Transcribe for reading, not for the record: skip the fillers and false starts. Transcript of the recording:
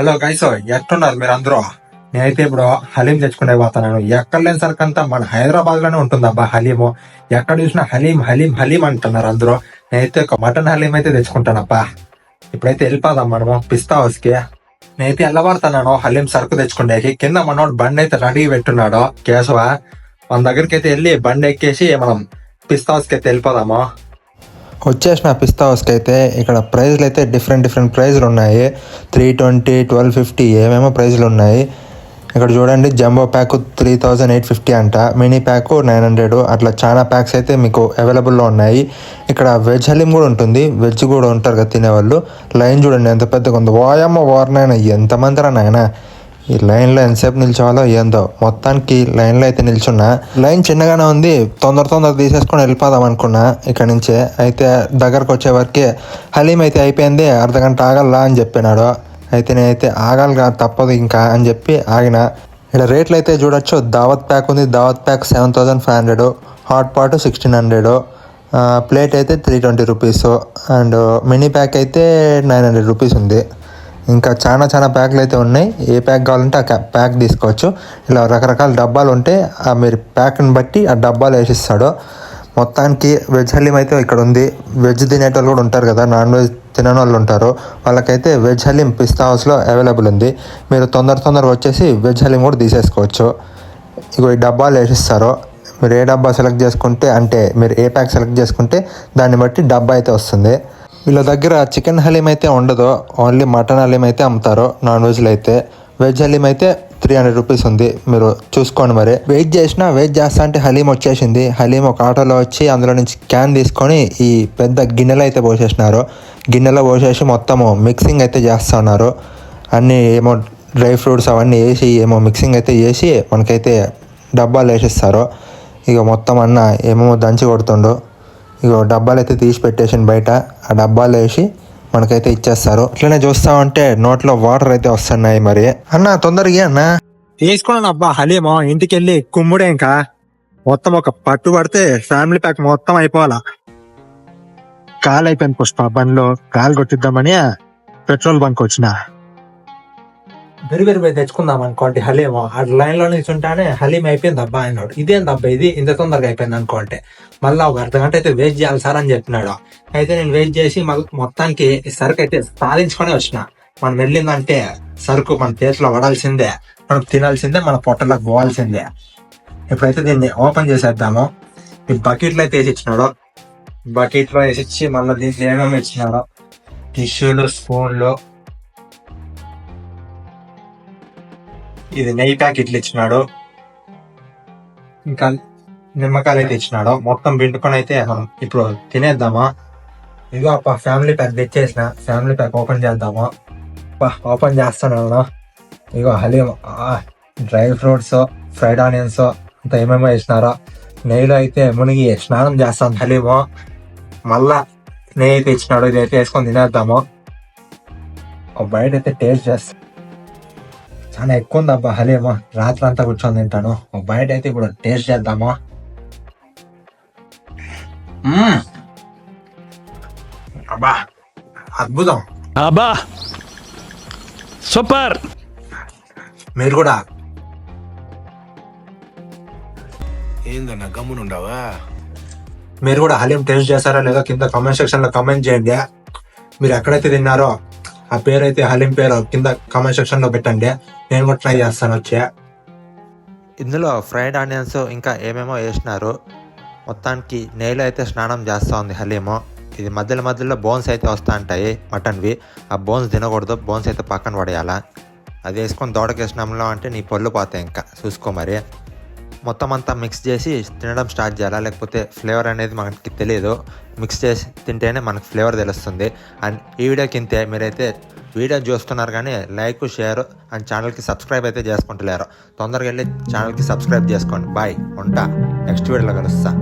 Hello guys, ఎట్టున్నారు మీరు అందరూ? నేనైతే ఇప్పుడు హలీం తెచ్చుకునే పోతున్నాను. ఎక్కడ లేని సరికంతా మన హైదరాబాద్ లోనే ఉంటుంది అబ్బా హలీము. ఎక్కడ చూసినా హలీం హలీం హలీం అంటున్నారు అందరూ. నేనైతే ఒక మటన్ హలీం అయితే తెచ్చుకుంటానబ్బా. ఇప్పుడైతే వెళ్ళిపోదాం మనము పిస్తా హౌస్ కి. నేనైతే వెళ్ళబడుతున్నాను హలీం సరుకు తెచ్చుకునేకి. కింద మనోడు బండి అయితే రెడీ పెట్టున్నాడు కేశవ. మన దగ్గరికి అయితే వెళ్ళి బండి ఎక్కేసి మనం పిస్తా హౌస్ కి అయితే వెళ్ళిపోదాము. వచ్చేసిన పిస్తా హౌస్కి అయితే ఇక్కడ ప్రైజ్లు అయితే డిఫరెంట్ ప్రైజ్లు ఉన్నాయి. 320, 1250 ఏమేమో ప్రైజ్లు ఉన్నాయి. ఇక్కడ చూడండి, జంబో ప్యాక్ 3850 అంట, మినీ ప్యాక్ 900, అట్లా చాలా ప్యాక్స్ అయితే మీకు అవైలబుల్లో ఉన్నాయి. ఇక్కడ వెజ్ హలీం కూడా ఉంటుంది, వెజ్ కూడా ఉంటారు కదా తినేవాళ్ళు. లైన్ చూడండి ఎంత పెద్దగా ఉంది. వాయమ్మ వారినైనా ఎంతమంది రా నాయన, ఈ లైన్లో ఎంతసేపు నిల్చోవాలో ఏందో. మొత్తానికి లైన్లో అయితే నిల్చున్నా. లైన్ చిన్నగానే ఉంది, తొందర తీసేసుకొని వెళ్ళిపోదాం అనుకున్నా ఇక్కడ నుంచే. అయితే దగ్గరకు వచ్చే వరకే హలీం అయితే అయిపోయింది, అర్ధగంట ఆగల్లా అని చెప్పినాడు. అయితే నేనైతే ఆగాలి తప్పదు ఇంకా అని చెప్పి ఆగిన. ఇక్కడ రేట్లు అయితే చూడొచ్చు. దావత్ ప్యాక్ ఉంది, దావత్ ప్యాక్ 7500, హాట్ పాట్ 1600, ప్లేట్ అయితే 320 రూపీస్, అండ్ మినీ ప్యాక్ అయితే 900 రూపీస్ ఉంది. ఇంకా చాలా ప్యాక్లు అయితే ఉన్నాయి. ఏ ప్యాక్ కావాలంటే ఆ ప్యాక్ తీసుకోవచ్చు. ఇలా రకరకాల డబ్బాలు ఉంటే మీరు ప్యాక్ని బట్టి ఆ డబ్బాలు వేసిస్తాడు. మొత్తానికి వెజ్ హలీం అయితే ఇక్కడ ఉంది. వెజ్ తినేటోళ్ళు కూడా ఉంటారు కదా, నాన్ వెజ్ తినని వాళ్ళు ఉంటారు, వాళ్ళకైతే వెజ్ హలీం పిస్తా హౌస్లో అవైలబుల్ ఉంది. మీరు తొందర వచ్చేసి వెజ్ హలీం కూడా తీసేసుకోవచ్చు. ఇగో ఈ డబ్బాలు వేసిస్తారు. మీరు ఏ డబ్బా సెలెక్ట్ చేసుకుంటే, అంటే మీరు ఏ ప్యాక్ సెలెక్ట్ చేసుకుంటే దాన్ని బట్టి డబ్బా అయితే వస్తుంది. వీళ్ళ దగ్గర చికెన్ హలీం అయితే ఉండదు, ఓన్లీ మటన్ హలీం అయితే అమ్ముతారు నాన్ వెజ్లో అయితే. వెజ్ హలీం అయితే 300 రూపీస్ ఉంది, మీరు చూసుకోండి. మరి వెయిట్ చేస్తా అంటే హలీం వచ్చేసింది. హలీం ఒక ఆటోలో వచ్చి అందులో నుంచి క్యాన్ తీసుకొని ఈ పెద్ద గిన్నెలో అయితే పోసేసినారు. గిన్నెలో పోసేసి మొత్తము మిక్సింగ్ అయితే చేస్తూ ఉన్నారు. అన్నీ ఏమో డ్రై ఫ్రూట్స్ అవన్నీ వేసి ఏమో మిక్సింగ్ అయితే చేసి మనకైతే డబ్బాలు వేసిస్తారు. ఇక మొత్తం అన్న ఏమేమో దంచి కొడుతుండు. ఇక డబ్బాలు అయితే తీసి పెట్టేసి బయట ఆ డబ్బాలు వేసి మనకైతే ఇచ్చేస్తారు. ఇట్లనే చూస్తామంటే నోట్లో వాటర్ అయితే వస్తున్నాయి. మరి అన్న తొందరగా అన్న తీసుకున్నాను అబ్బా హలీము. ఇంటికి వెళ్ళి కుమ్ముడే ఇంకా మొత్తం ఒక పట్టు పడితే ఫ్యామిలీ ప్యాక్ మొత్తం అయిపోవాలా. కాలు అయిపోయింది పుష్ప, బండ్లో కాలు కొట్టిద్దామని పెట్రోల్ బంక్ వచ్చిన. బెరి తెచ్చుకుందాం అనుకోండి హలీము. ఆ లైన్ లో నిల్చుంటానే హలీం అయిపోయింది అబ్బా అన్నాడు. ఇదేందబ్బా ఇది ఇంత తొందరగా అయిపోయింది అనుకోండి. మళ్ళీ ఒక అర్ధగంట అయితే వెయిట్ చేయాలి సార్ అని చెప్పినాడు. అయితే నేను వెయిట్ చేసి మొత్తానికి సరుకు అయితే సాధించుకొని వచ్చిన. మనం వెళ్ళిందంటే సరుకు మన చేతిలో పడాల్సిందే, మనం తినాల్సిందే, మన పొట్టలోకి పోవాల్సిందే. ఇప్పుడైతే దీన్ని ఓపెన్ చేసేద్దాము. ఈ బకెట్లో అయితే వేసి ఇచ్చినాడు. బకెట్లో వేసిచ్చి మళ్ళీ దీంట్లో ఏమేమి ఇచ్చినాడు, టిష్యూలు, స్పూన్లు, ఇది నెయ్యి ప్యాకెట్లు ఇచ్చినాడు, ఇంకా నిమ్మకాయలు అయితే ఇచ్చినాడు. మొత్తం పిండుకొని అయితే మనం ఇప్పుడు తినేద్దామా. ఇదిగో అప్ప ఫ్యామిలీ ప్యాక్ తెచ్చేసిన. ఫ్యామిలీ ప్యాక్ ఓపెన్ చేద్దాము. ఓపెన్ చేస్తాను. ఇగో haleem, dry fruits, fried onions అంతా ఏమేమో వేసినారో. నెయ్యిలో అయితే మునిగి స్నానం చేస్తాను హలీము. మళ్ళా నెయ్యి అయితే ఇచ్చినాడు. ఇది అయితే వేసుకొని తినేద్దాము. బయట అయితే టేస్ట్ చేస్తాను. చాలా ఎక్కువ ఉంది అబ్బా హలీము. రాత్రి అంతా కూర్చొని తింటాను. బయట అయితే ఇప్పుడు టేస్ట్ చేద్దాము. అబ్బా అద్భుతం అబ్బా, సూపర్. మీరు కూడా ఏందన్నా గమ్మునుండవా? మీరు కూడా హలీం టేస్ట్ చేస్తారా లేదో కింద కామెంట్ సెక్షన్ లో కామెంట్ చేయండి. మీరు ఎక్కడైతే తిన్నారో ఆ పేరు అయితే హలీం పేరు కింద కామెంట్ సెక్షన్ లో పెట్టండి. నేను కూడా ట్రై చేస్తాను వచ్చే. ఇందులో ఫ్రైడ్ ఆనియన్స్ ఇంకా ఏమేమో వేసినారు. మొత్తానికి నెయ్యిలో అయితే స్నానం చేస్తూ ఉంది హలీము. ఇది మధ్యలో బోన్స్ అయితే వస్తూ ఉంటాయి మటన్వి. ఆ బోన్స్ తినకూడదు, బోన్స్ అయితే పక్కన పడేయాలా. అది వేసుకొని దోడకేసినాంలో అంటే నీ పళ్ళు పోతాయి, ఇంకా చూసుకో. మరి మొత్తం అంతా మిక్స్ చేసి తినడం స్టార్ట్ చేయాలా, లేకపోతే ఫ్లేవర్ అనేది మనకి తెలియదు. మిక్స్ చేసి తింటేనే మనకు ఫ్లేవర్ తెలుస్తుంది. అండ్ ఈ వీడియోకి ఇంతే. మీరైతే వీడియో చూస్తున్నారు కానీ లైక్, షేర్ అండ్ ఛానల్కి సబ్స్క్రైబ్ అయితే చేసుకుంటలేరు. తొందరగా వెళ్ళి ఛానల్కి సబ్స్క్రైబ్ చేసుకోండి. బాయ్, ఉంటా. నెక్స్ట్ వీడియోలో కలుస్తా.